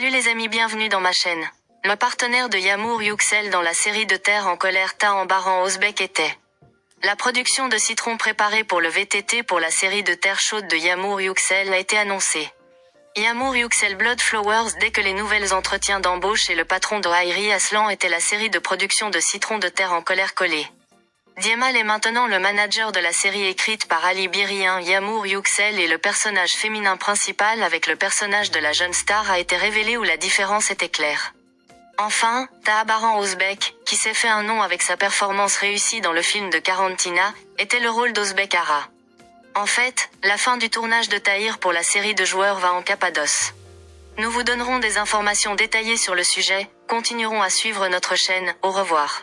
Salut les amis, bienvenue dans ma chaîne. Le partenaire de Yağmur Yüksel dans la série de Terre en colère Ta en Baran Ouzbek était la production de citron préparé pour le VTT pour la série de Terre chaude de Yağmur Yüksel a été annoncée. Yağmur Yüksel Blood Flowers dès que les nouvelles entretiens d'embauche et le patron de Hayri Aslan était la série de production de citron de Terre en colère collée. Diemal est maintenant le manager de la série écrite par Ali Birien. Yağmur Yüksel et le personnage féminin principal avec le personnage de la jeune star a été révélé où la différence était claire. Enfin, Baran Ouzbek, qui s'est fait un nom avec sa performance réussie dans le film de Karantina, était le rôle d'Ouzbek Ara. En fait, la fin du tournage de Tahir pour la série de joueurs va en Cappadoce. Nous vous donnerons des informations détaillées sur le sujet, continuerons à suivre notre chaîne, au revoir.